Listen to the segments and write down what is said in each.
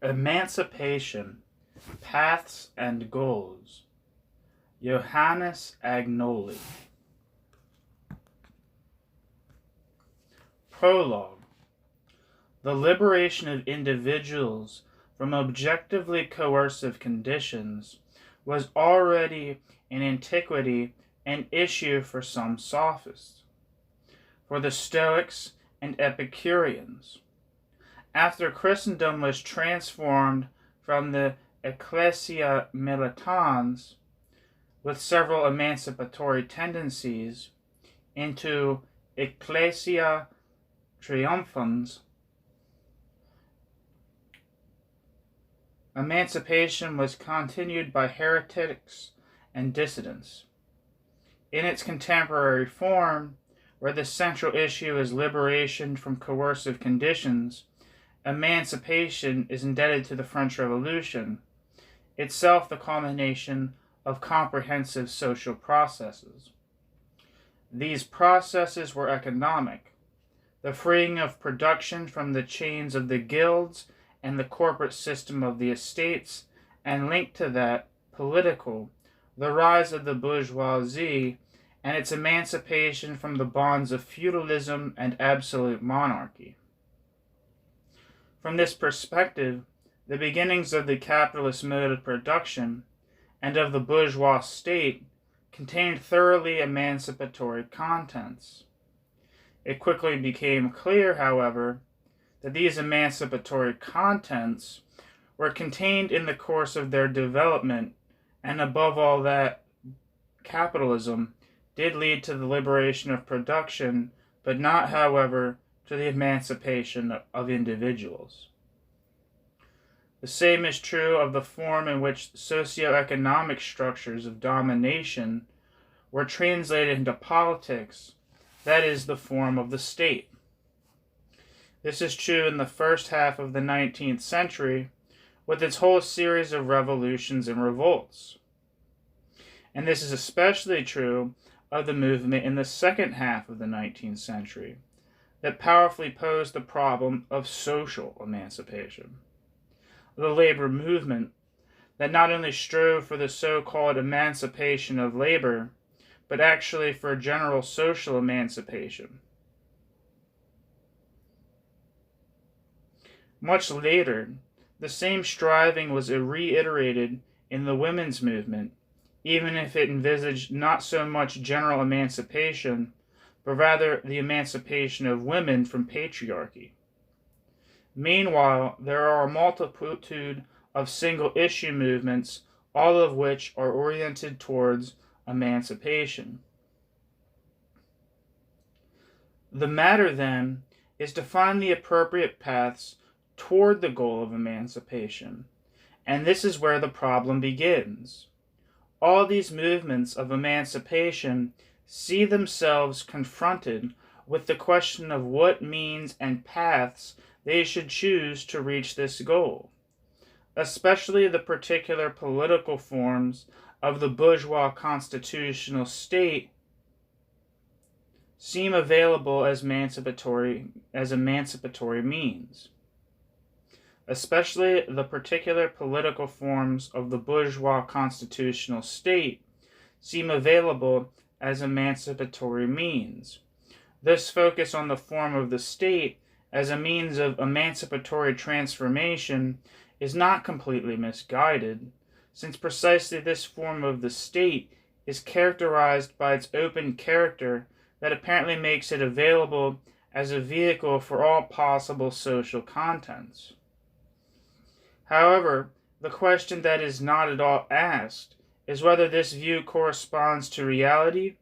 Emancipation, Paths and Goals. Johannes Agnoli. Prologue. The liberation of individuals from objectively coercive conditions was already in antiquity an issue for some sophists, for the Stoics and Epicureans. After Christendom was transformed from the Ecclesia Militans, with several emancipatory tendencies, into Ecclesia Triumphans, emancipation was continued by heretics and dissidents. In its contemporary form, where the central issue is liberation from coercive conditions, emancipation is indebted to the French Revolution, itself the culmination of comprehensive social processes. These processes were economic, the freeing of production from the chains of the guilds and the corporate system of the estates, and linked to that, political, the rise of the bourgeoisie and its emancipation from the bonds of feudalism and absolute monarchy. From this perspective, the beginnings of the capitalist mode of production and of the bourgeois state contained thoroughly emancipatory contents. It quickly became clear, however, that these emancipatory contents were contained in the course of their development, and above all that, capitalism did lead to the liberation of production, but not, however, to the emancipation of individuals. The same is true of the form in which socio-economic structures of domination were translated into politics, that is, the form of the state. This is true in the first half of the 19th century, with its whole series of revolutions and revolts. And this is especially true of the movement in the second half of the 19th century, that powerfully posed the problem of social emancipation. The labor movement that not only strove for the so-called emancipation of labor, but actually for general social emancipation. Much later, the same striving was reiterated in the women's movement, even if it envisaged not so much general emancipation, but rather the emancipation of women from patriarchy. Meanwhile, there are a multitude of single-issue movements, all of which are oriented towards emancipation. The matter, then, is to find the appropriate paths toward the goal of emancipation, and this is where the problem begins. All these movements of emancipation see themselves confronted with the question of what means and paths they should choose to reach this goal, especially the particular political forms of the bourgeois constitutional state seem available as emancipatory means. Especially the particular political forms of the bourgeois constitutional state seem available as emancipatory means. This focus on the form of the state as a means of emancipatory transformation is not completely misguided, since precisely this form of the state is characterized by its open character that apparently makes it available as a vehicle for all possible social contents. However, the question that is not at all asked is whether this view corresponds to reality,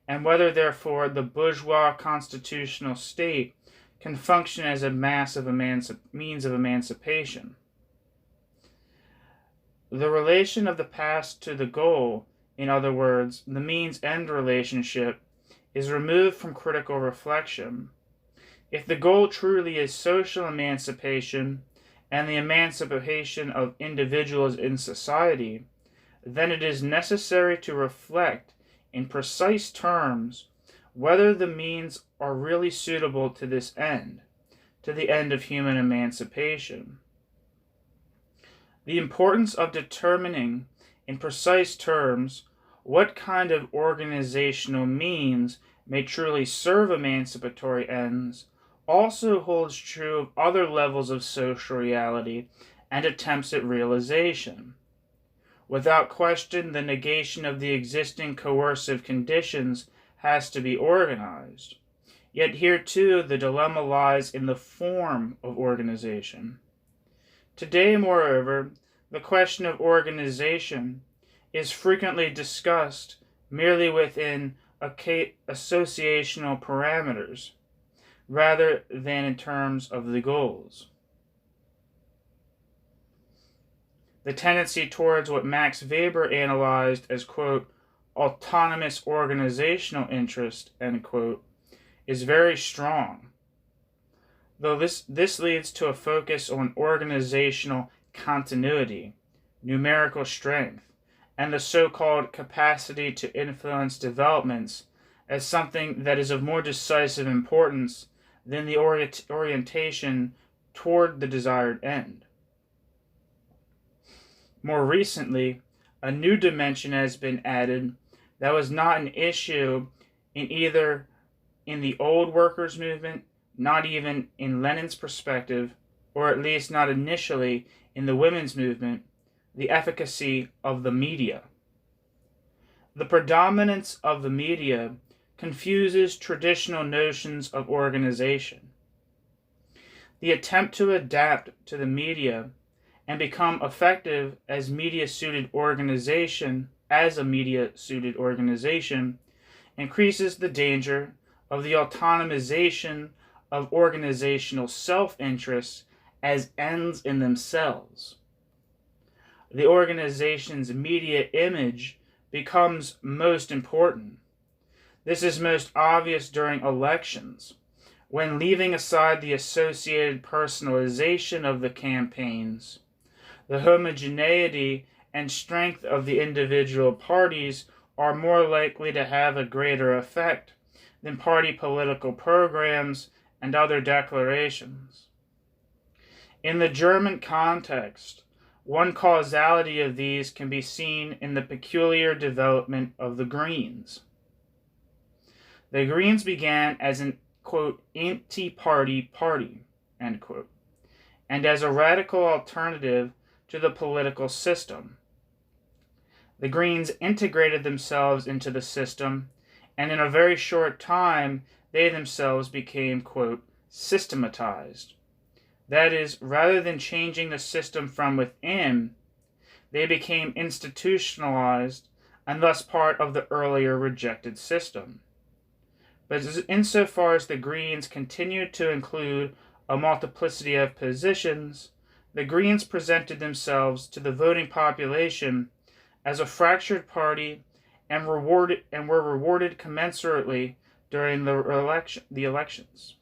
and whether, therefore, the bourgeois constitutional state can function as a means of emancipation. The relation of the past to the goal, in other words, the means-end relationship, is removed from critical reflection. If the goal truly is social emancipation and the emancipation of individuals in society, then it is necessary to reflect in precise terms whether the means are really suitable to this end, to the end of human emancipation. The importance of determining in precise terms what kind of organizational means may truly serve emancipatory ends also holds true of other levels of social reality and attempts at realization. Without question, the negation of the existing coercive conditions has to be organized. Yet here too the dilemma lies in the form of organization. Today, moreover, the question of organization is frequently discussed merely within associational parameters, rather than in terms of the goals. The tendency towards what Max Weber analyzed as, quote, autonomous organizational interest, end quote, is very strong, though this leads to a focus on organizational continuity, numerical strength, and the so-called capacity to influence developments as something that is of more decisive importance than the orientation toward the desired end. More recently, a new dimension has been added that was not an issue in either in the old workers' movement, not even in Lenin's perspective, or at least not initially in the women's movement, the efficacy of the media. The predominance of the media confuses traditional notions of organization. The attempt to adapt to the media and become effective as a media-suited organization increases the danger of the autonomization of organizational self-interests as ends in themselves. The organization's media image becomes most important. This is most obvious during elections, when leaving aside the associated personalization of the campaigns, the homogeneity and strength of the individual parties are more likely to have a greater effect than party political programs and other declarations. In the German context, one causality of these can be seen in the peculiar development of the Greens. The Greens began as an, quote, anti-party party, end quote, and as a radical alternative to the political system. The Greens integrated themselves into the system, and in a very short time, they themselves became, quote, systematized. That is, rather than changing the system from within, they became institutionalized and thus part of the earlier rejected system. But insofar as the Greens continued to include a multiplicity of positions, the Greens presented themselves to the voting population as a fractured party and were rewarded commensurately during the elections.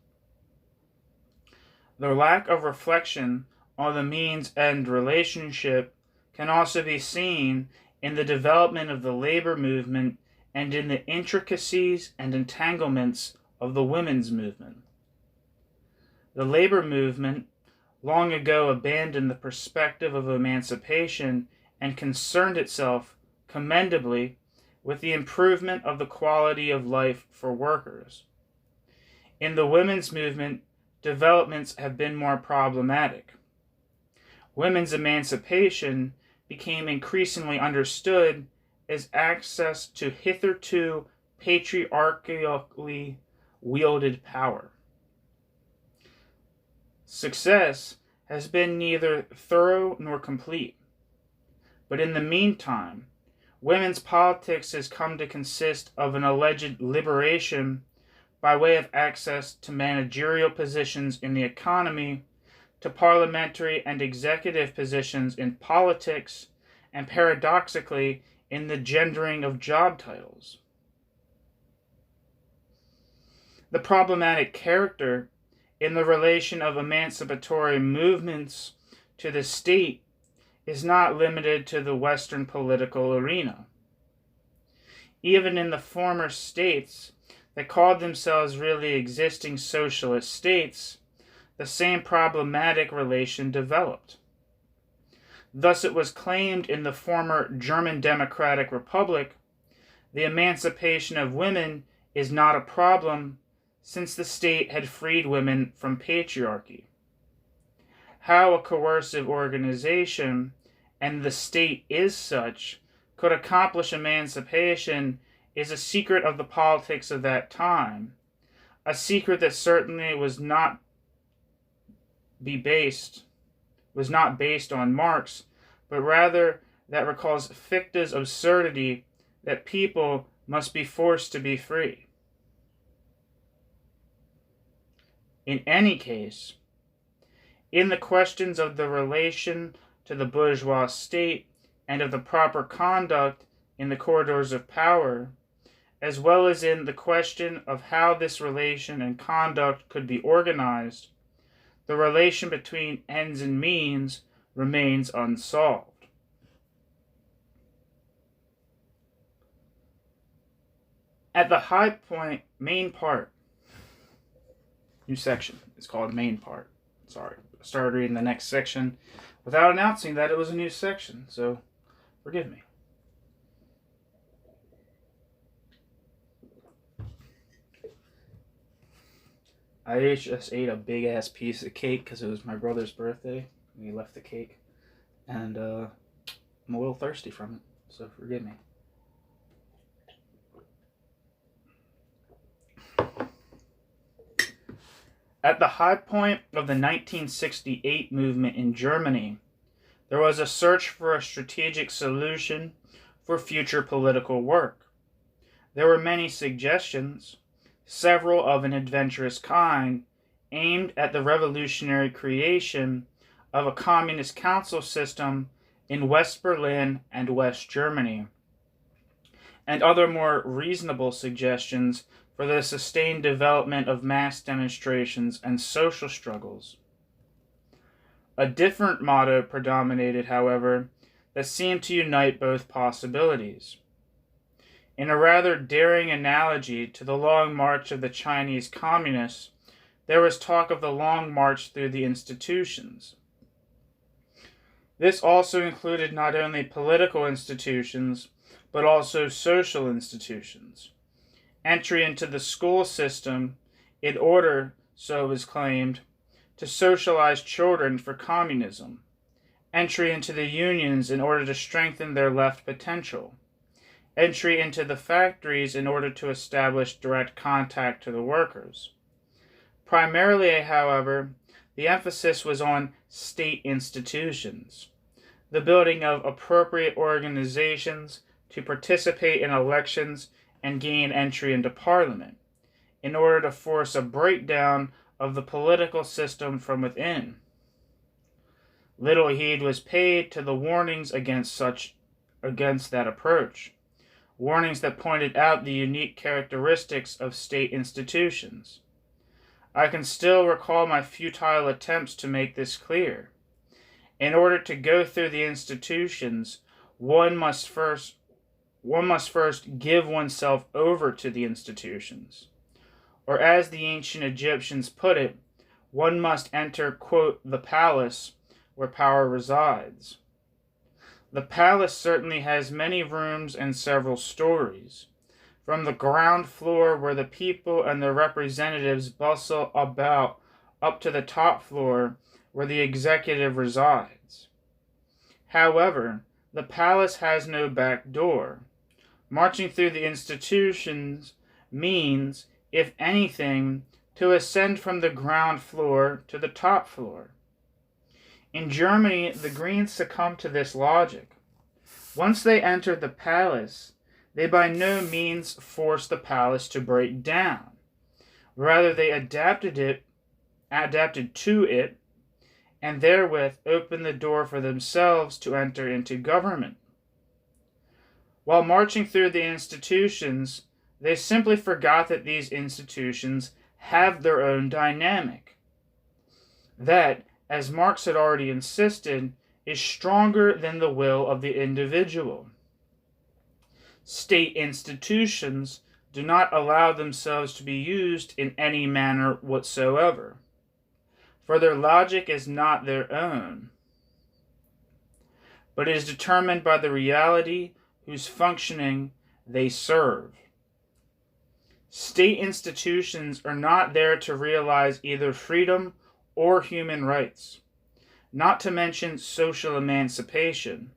The lack of reflection on the means-end relationship can also be seen in the development of the labor movement and in the intricacies and entanglements of the women's movement. The labor movement long ago abandoned the perspective of emancipation and concerned itself commendably with the improvement of the quality of life for workers. In the women's movement, developments have been more problematic. Women's emancipation became increasingly understood as access to hitherto patriarchally wielded power. Success has been neither thorough nor complete, but in the meantime, women's politics has come to consist of an alleged liberation by way of access to managerial positions in the economy, to parliamentary and executive positions in politics, and paradoxically, in the gendering of job titles. The problematic character in the relation of emancipatory movements to the state is not limited to the Western political arena. Even in the former states that called themselves really existing socialist states, the same problematic relation developed. Thus it was claimed in the former German Democratic Republic, the emancipation of women is not a problem since the state had freed women from patriarchy. How a coercive organization, and the state is such, could accomplish emancipation is a secret of the politics of that time, a secret that certainly was not based on Marx, but rather that recalls Fichte's absurdity that people must be forced to be free. In any case, in the questions of the relation to the bourgeois state and of the proper conduct in the corridors of power, as well as in the question of how this relation and conduct could be organized, the relation between ends and means remains unsolved. At the high point, main part, new section, it's called main part. Sorry, I started reading the next section without announcing that it was a new section, so forgive me. I just ate a big ass piece of cake because it was my brother's birthday and he left the cake, and I'm a little thirsty from it, so forgive me. At the high point of the 1968 movement in Germany, there was a search for a strategic solution for future political work. There were many suggestions, several of an adventurous kind, aimed at the revolutionary creation of a communist council system in West Berlin and West Germany, and other more reasonable suggestions for the sustained development of mass demonstrations and social struggles. A different motto predominated, however, that seemed to unite both possibilities. In a rather daring analogy to the long march of the Chinese communists, there was talk of the long march through the institutions. This also included not only political institutions, but also social institutions. Entry into the school system in order, so it was claimed, to socialize children for communism. Entry into the unions in order to strengthen their left potential. Entry into the factories in order to establish direct contact to the workers. Primarily, however, the emphasis was on state institutions, the building of appropriate organizations to participate in elections and gain entry into Parliament, in order to force a breakdown of the political system from within. Little heed was paid to the warnings against that approach, warnings that pointed out the unique characteristics of state institutions. I can still recall my futile attempts to make this clear. In order to go through the institutions, one must first give oneself over to the institutions. Or as the ancient Egyptians put it, one must enter, quote, the palace where power resides. The palace certainly has many rooms and several stories. From the ground floor where the people and their representatives bustle about up to the top floor where the executive resides. However, the palace has no back door. Marching through the institutions means, if anything, to ascend from the ground floor to the top floor. In Germany, the Greens succumbed to this logic. Once they entered the palace, they by no means forced the palace to break down. Rather, they adapted to it, and therewith opened the door for themselves to enter into government. While marching through the institutions, they simply forgot that these institutions have their own dynamic. That, as Marx had already insisted, is stronger than the will of the individual. State institutions do not allow themselves to be used in any manner whatsoever, for their logic is not their own. but is determined by the reality whose functioning they serve. State institutions are not there to realize either freedom or human rights, not to mention social emancipation.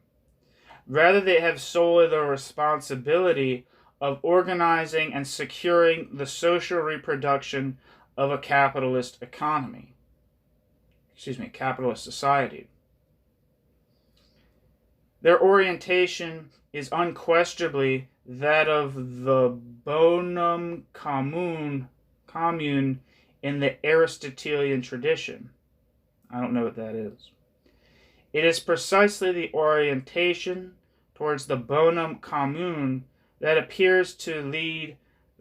Rather, they have solely the responsibility of organizing and securing the social reproduction of a capitalist society. Their orientation is unquestionably that of the bonum commune in the Aristotelian tradition. I don't know what that is. It is precisely the orientation towards the bonum commune that appears to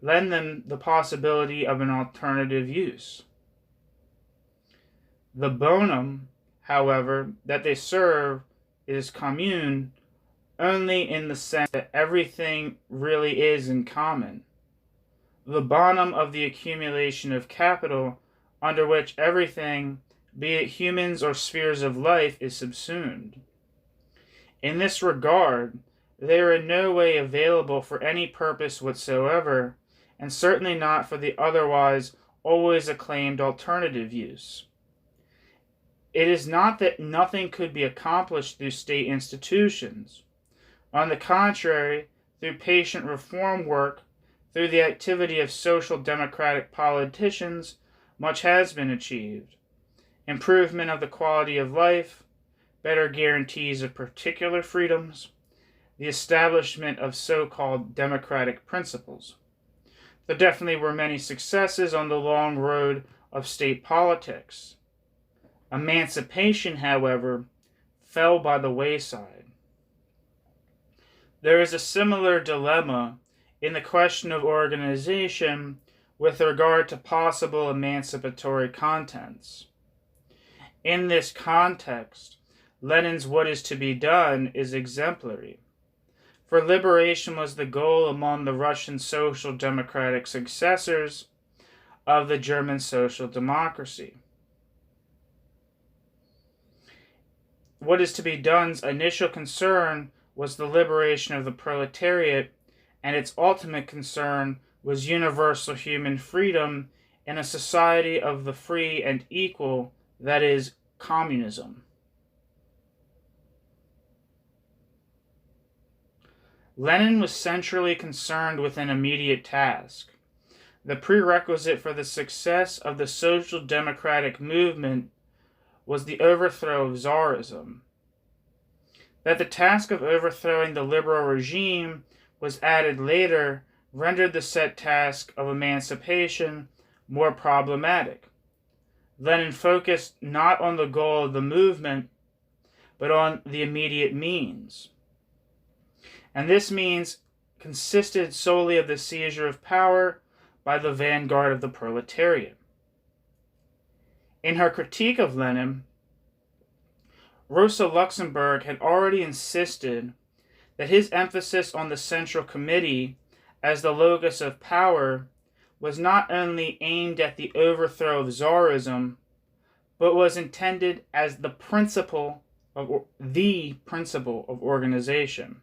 lend them the possibility of an alternative use. The bonum, however, that they serve is commune only in the sense that everything really is in common. The bonum of the accumulation of capital under which everything, be it humans or spheres of life, is subsumed. In this regard, they are in no way available for any purpose whatsoever, and certainly not for the otherwise always acclaimed alternative use. It is not that nothing could be accomplished through state institutions. On the contrary, through patient reform work, through the activity of social democratic politicians, much has been achieved. Improvement of the quality of life, better guarantees of particular freedoms, the establishment of so-called democratic principles. There definitely were many successes on the long road of state politics. Emancipation, however, fell by the wayside. There is a similar dilemma in the question of organization with regard to possible emancipatory contents. In this context, Lenin's "What is to be done" is exemplary. For liberation was the goal among the Russian social democratic successors of the German social democracy. What is to be done's initial concern was the liberation of the proletariat, and its ultimate concern was universal human freedom in a society of the free and equal, that is, communism. Lenin was centrally concerned with an immediate task. The prerequisite for the success of the social democratic movement was the overthrow of Tsarism. That the task of overthrowing the liberal regime was added later rendered the set task of emancipation more problematic. Lenin focused not on the goal of the movement, but on the immediate means. And this means consisted solely of the seizure of power by the vanguard of the proletariat. In her critique of Lenin, Rosa Luxemburg had already insisted that his emphasis on the Central Committee as the locus of power was not only aimed at the overthrow of Tsarism, but was intended as the principle of organization.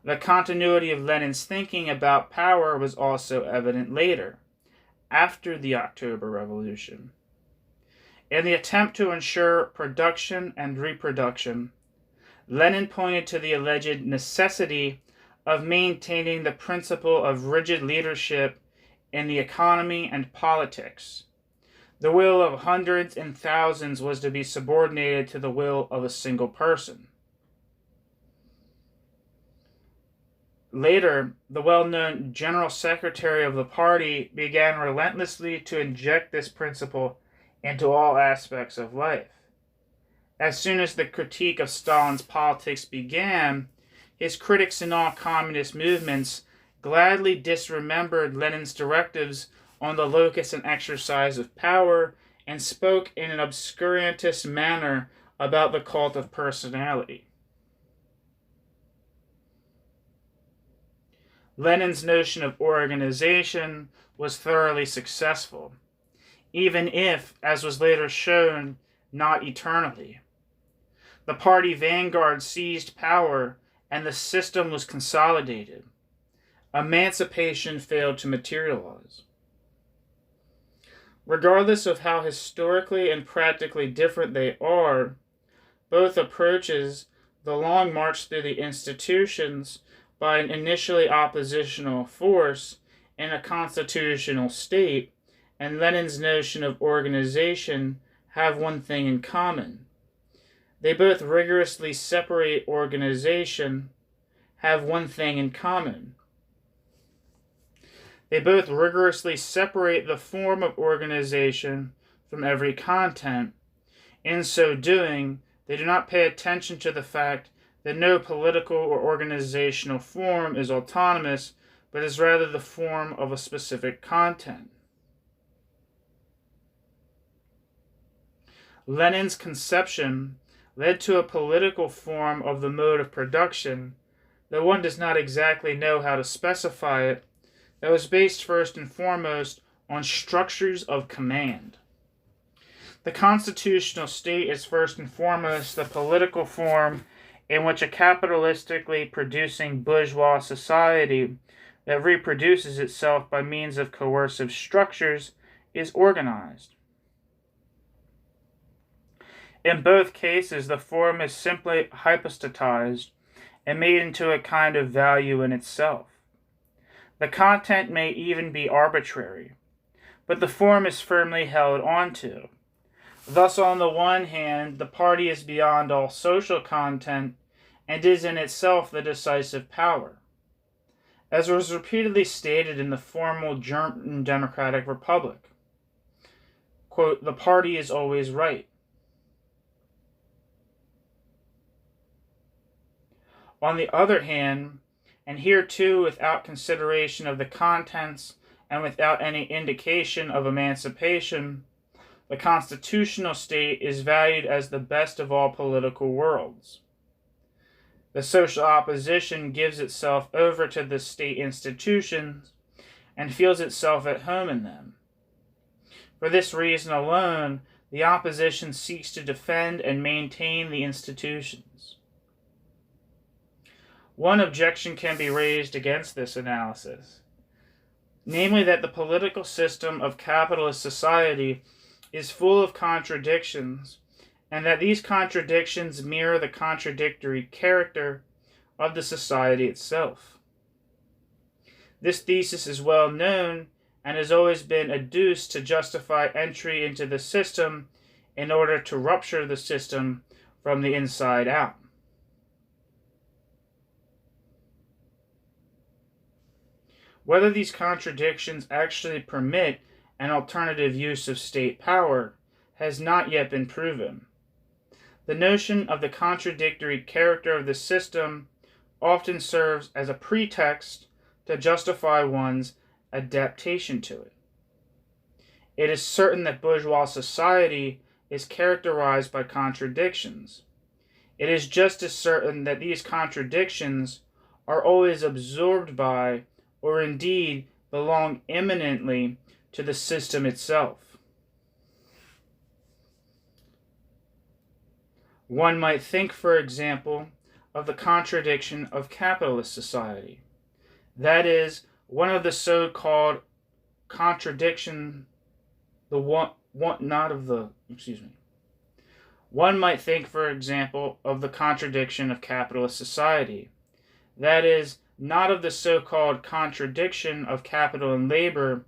The continuity of Lenin's thinking about power was also evident later, after the October Revolution. In the attempt to ensure production and reproduction, Lenin pointed to the alleged necessity of maintaining the principle of rigid leadership in the economy and politics. The will of hundreds and thousands was to be subordinated to the will of a single person. Later, the well-known General Secretary of the party began relentlessly to inject this principle into all aspects of life. As soon as the critique of Stalin's politics began, his critics in all communist movements gladly disremembered Lenin's directives on the locus and exercise of power and spoke in an obscurantist manner about the cult of personality. Lenin's notion of organization was thoroughly successful, even if, as was later shown, not eternally. The party vanguard seized power, and the system was consolidated. Emancipation failed to materialize. Regardless of how historically and practically different they are, both approaches, the long march through the institutions by an initially oppositional force in a constitutional state, and Lenin's notion of organization have one thing in common. They both rigorously separate organization, have one thing in common. They both rigorously separate the form of organization from every content. In so doing, they do not pay attention to the fact that no political or organizational form is autonomous, but is rather the form of a specific content. Lenin's conception led to a political form of the mode of production, though one does not exactly know how to specify it, that was based first and foremost on structures of command. The constitutional state is first and foremost the political form in which a capitalistically producing bourgeois society that reproduces itself by means of coercive structures is organized. In both cases, the form is simply hypostatized and made into a kind of value in itself. The content may even be arbitrary, but the form is firmly held onto. Thus, on the one hand, the party is beyond all social content and is in itself the decisive power. As was repeatedly stated in the formal German Democratic Republic, quote, "The party is always right." On the other hand, and here too without consideration of the contents and without any indication of emancipation, the constitutional state is valued as the best of all political worlds. The social opposition gives itself over to the state institutions and feels itself at home in them. For this reason alone, the opposition seeks to defend and maintain the institutions. One objection can be raised against this analysis, namely that the political system of capitalist society is full of contradictions, and that these contradictions mirror the contradictory character of the society itself. This thesis is well known and has always been adduced to justify entry into the system in order to rupture the system from the inside out. Whether these contradictions actually permit an alternative use of state power has not yet been proven. The notion of the contradictory character of the system often serves as a pretext to justify one's adaptation to it. It is certain that bourgeois society is characterized by contradictions. It is just as certain that these contradictions are always absorbed by, or indeed belong eminently to, the system itself. One might think, for example, of the contradiction of capitalist society. That is, one of the so-called contradiction, One might think, for example, of the contradiction of capitalist society. That is, not of the so-called contradiction of capital and labor,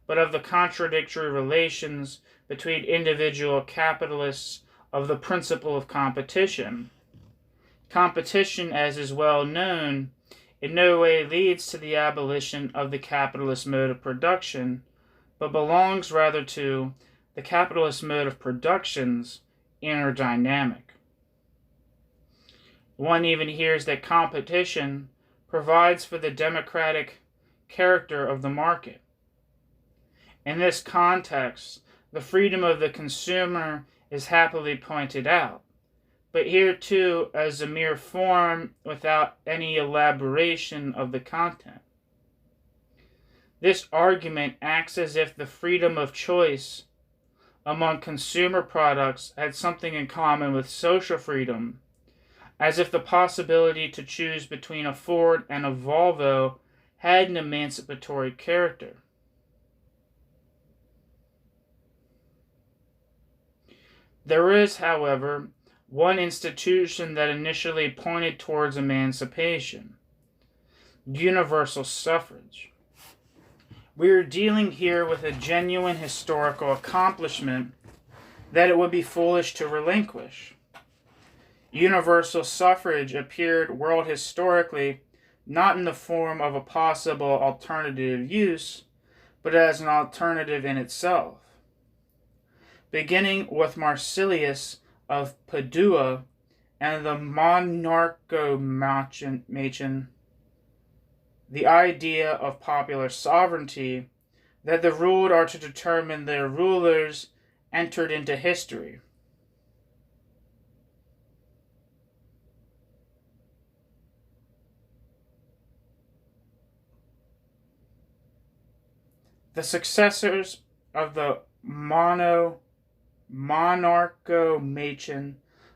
but of the contradictory relations between individual capitalists of the principle of competition. Competition, as is well known, in no way leads to the abolition of the capitalist mode of production, but belongs rather to the capitalist mode of production's inner dynamic. One even hears that competition provides for the democratic character of the market. In this context, the freedom of the consumer is happily pointed out, but here too as a mere form without any elaboration of the content. This argument acts as if the freedom of choice among consumer products had something in common with social freedom, as if the possibility to choose between a Ford and a Volvo had an emancipatory character. There is, however, one institution that initially pointed towards emancipation: universal suffrage. We are dealing here with a genuine historical accomplishment that it would be foolish to relinquish. Universal suffrage appeared world historically not in the form of a possible alternative use, but as an alternative in itself. Beginning with Marsilius of Padua and the Monarchomachon, the idea of popular sovereignty, that the ruled are to determine their rulers, entered into history. The successors of the Monarchomachon,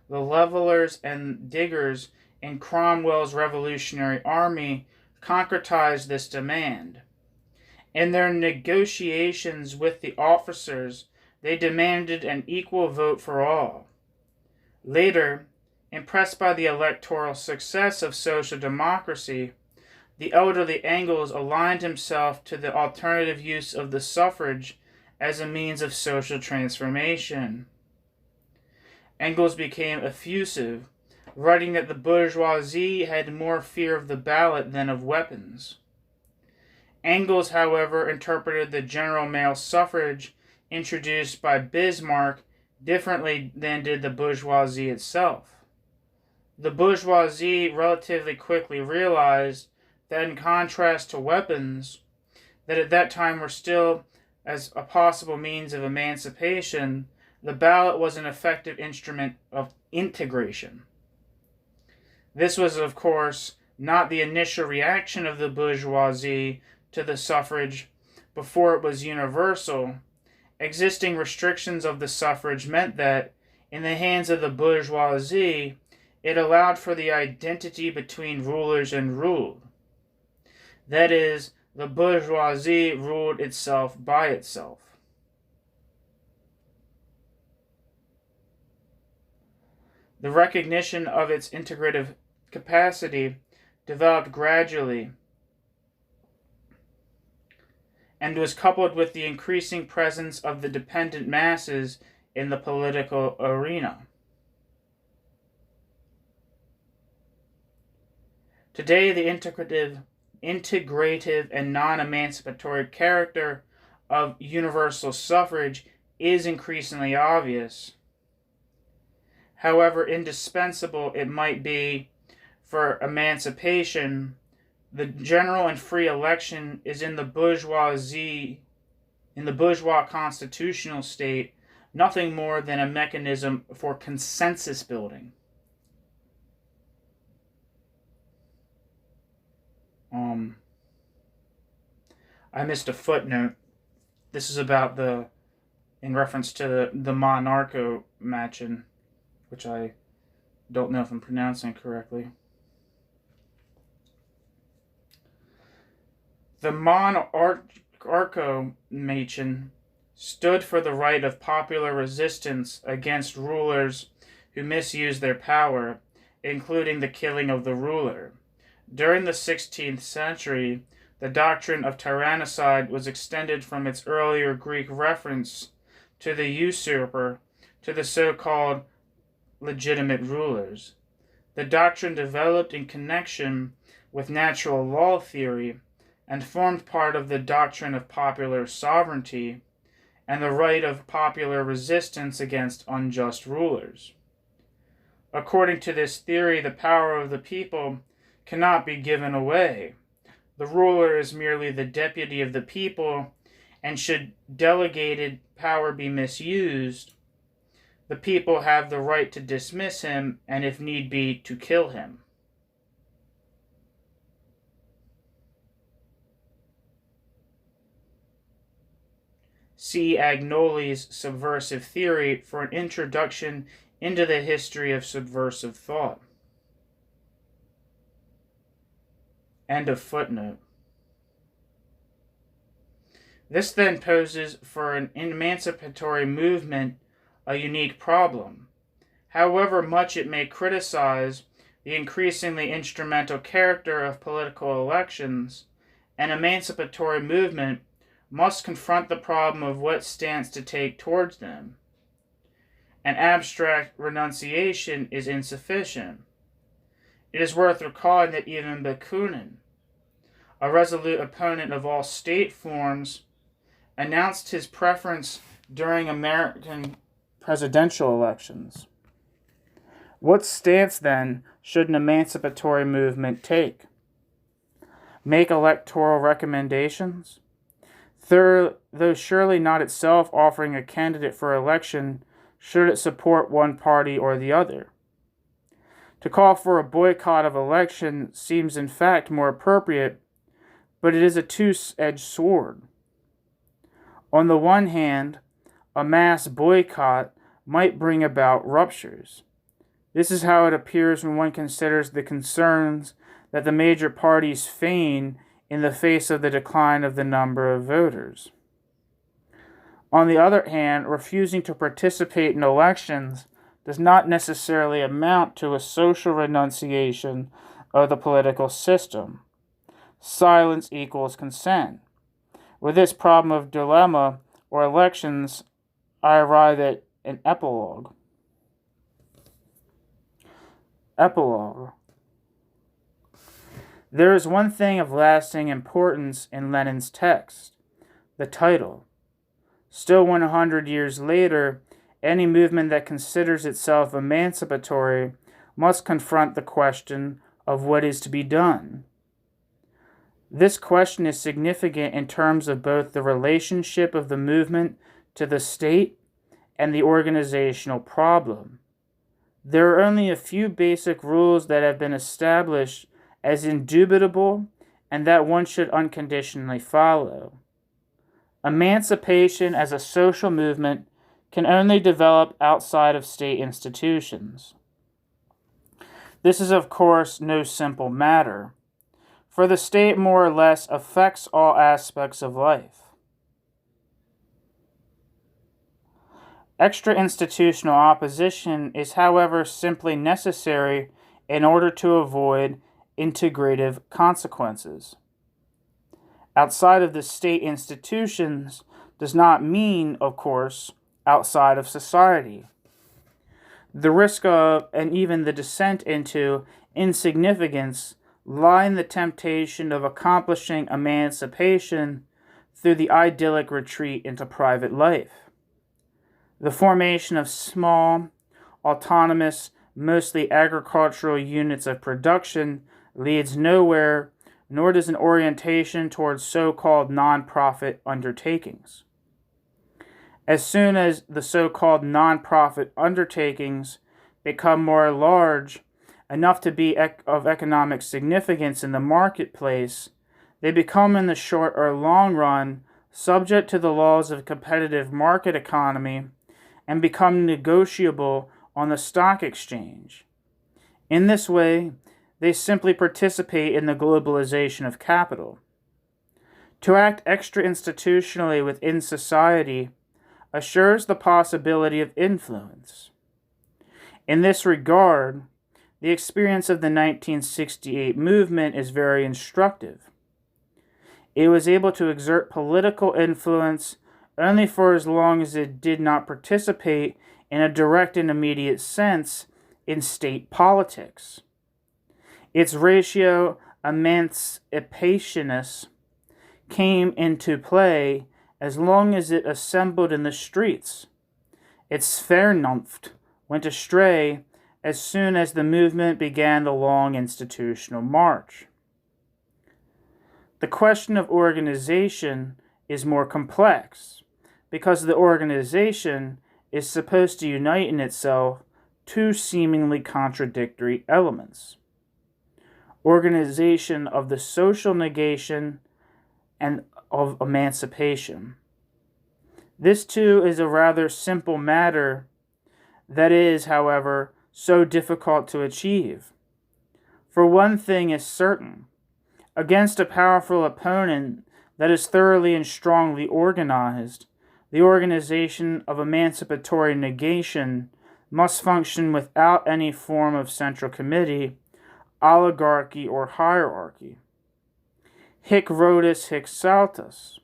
the levelers and diggers in Cromwell's Revolutionary Army, concretized this demand. In their negotiations with the officers, they demanded an equal vote for all. Later, impressed by the electoral success of social democracy, the elderly Engels aligned himself to the alternative use of the suffrage as a means of social transformation. Engels became effusive, writing that the bourgeoisie had more fear of the ballot than of weapons. Engels, however, interpreted the general male suffrage introduced by Bismarck differently than did the bourgeoisie itself. The bourgeoisie relatively quickly realized that, in contrast to weapons, that at that time were still as a possible means of emancipation, the ballot was an effective instrument of integration. This was, of course, not the initial reaction of the bourgeoisie to the suffrage before it was universal. Existing restrictions of the suffrage meant that, in the hands of the bourgeoisie, it allowed for the identity between rulers and ruled. That is, the bourgeoisie ruled itself by itself. The recognition of its integrative capacity developed gradually and was coupled with the increasing presence of the dependent masses in the political arena. Today, the integrative and non-emancipatory character of universal suffrage is increasingly obvious. However indispensable it might be for emancipation, the general and free election is in the bourgeois constitutional state nothing more than a mechanism for consensus building. I missed a footnote. This is about in reference to the Monarchomachon, which I don't know if I'm pronouncing correctly. The Monarchomachon stood for the right of popular resistance against rulers who misused their power, including the killing of the ruler. During the 16th century, the doctrine of tyrannicide was extended from its earlier Greek reference to the usurper to the so-called legitimate rulers. The doctrine developed in connection with natural law theory and formed part of the doctrine of popular sovereignty and the right of popular resistance against unjust rulers. According to this theory, the power of the people cannot be given away. The ruler is merely the deputy of the people, and should delegated power be misused, the people have the right to dismiss him and, if need be, to kill him. See Agnoli's Subversive Theory for an introduction into the history of subversive thought. End of footnote. This then poses for an emancipatory movement a unique problem. However much it may criticize the increasingly instrumental character of political elections, an emancipatory movement must confront the problem of what stance to take towards them. An abstract renunciation is insufficient. It is worth recalling that even Bakunin, a resolute opponent of all state forms, announced his preference during American presidential elections. What stance, then, should an emancipatory movement take? Make electoral recommendations? Though surely not itself offering a candidate for election, should it support one party or the other? To call for a boycott of election seems in fact more appropriate, but it is a two-edged sword. On the one hand, a mass boycott might bring about ruptures. This is how it appears when one considers the concerns that the major parties feign in the face of the decline of the number of voters. On the other hand, refusing to participate in elections does not necessarily amount to a social renunciation of the political system. Silence equals consent. With this problem of dilemma or elections, I arrive at an epilogue. Epilogue. There is one thing of lasting importance in Lenin's text, the title. Still 100 years later, any movement that considers itself emancipatory must confront the question of what is to be done. This question is significant in terms of both the relationship of the movement to the state and the organizational problem. There are only a few basic rules that have been established as indubitable and that one should unconditionally follow. Emancipation as a social movement can only develop outside of state institutions. This is, of course, no simple matter, for the state more or less affects all aspects of life. Extra-institutional opposition is, however, simply necessary in order to avoid integrative consequences. Outside of the state institutions does not mean, of course, outside of society. The risk of, and even the descent into, insignificance lie in the temptation of accomplishing emancipation through the idyllic retreat into private life. The formation of small, autonomous, mostly agricultural units of production leads nowhere, nor does an orientation towards so-called non-profit undertakings. As soon as the so-called non-profit undertakings become more large, enough to be of economic significance in the marketplace, they become in the short or long run subject to the laws of competitive market economy and become negotiable on the stock exchange. In this way, they simply participate in the globalization of capital. To act extra-institutionally within society assures the possibility of influence. In this regard, the experience of the 1968 movement is very instructive. It was able to exert political influence only for as long as it did not participate in a direct and immediate sense in state politics. Its ratio emancipationist came into play as long as it assembled in the streets. Its Vernunft went astray as soon as the movement began the long institutional march. The question of organization is more complex because the organization is supposed to unite in itself two seemingly contradictory elements: organization of the social negation and of emancipation. This too is a rather simple matter that is, however, so difficult to achieve. For one thing is certain: against a powerful opponent that is thoroughly and strongly organized, the organization of emancipatory negation must function without any form of central committee, oligarchy, or hierarchy. Hic Rhodus, hic saltus.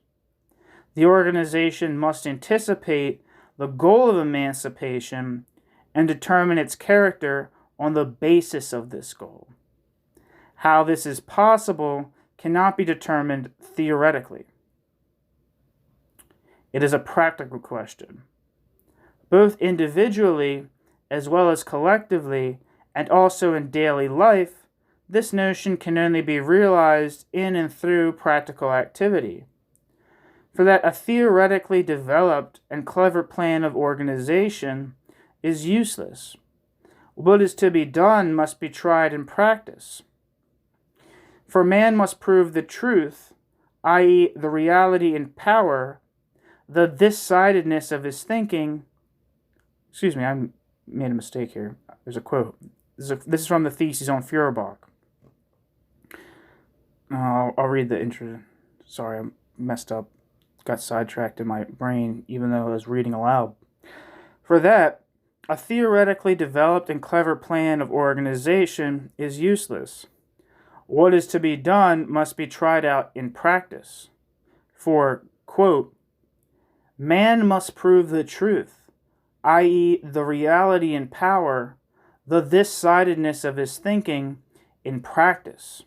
The organization must anticipate the goal of emancipation and determine its character on the basis of this goal. How this is possible cannot be determined theoretically. It is a practical question. Both individually as well as collectively, and also in daily life, this notion can only be realized in and through practical activity. For that a theoretically developed and clever plan of organization is useless. What is to be done must be tried in practice. For man must prove the truth, i.e., the reality and power, the this-sidedness of his thinking. Excuse me, I made a mistake here. There's a quote. This is from the thesis on Feuerbach. I'll read the intro. Sorry, I messed up. Got sidetracked in my brain, even though I was reading aloud. For that, a theoretically developed and clever plan of organization is useless. What is to be done must be tried out in practice. For, quote, man must prove the truth, i.e., the reality and power, the this-sidedness of his thinking, in practice.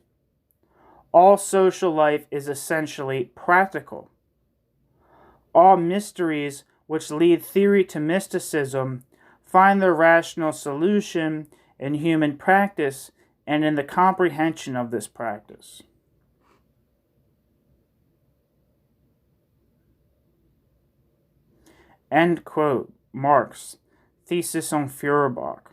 All social life is essentially practical. All mysteries which lead theory to mysticism find their rational solution in human practice and in the comprehension of this practice. End quote. Marx, Thesis on Feuerbach.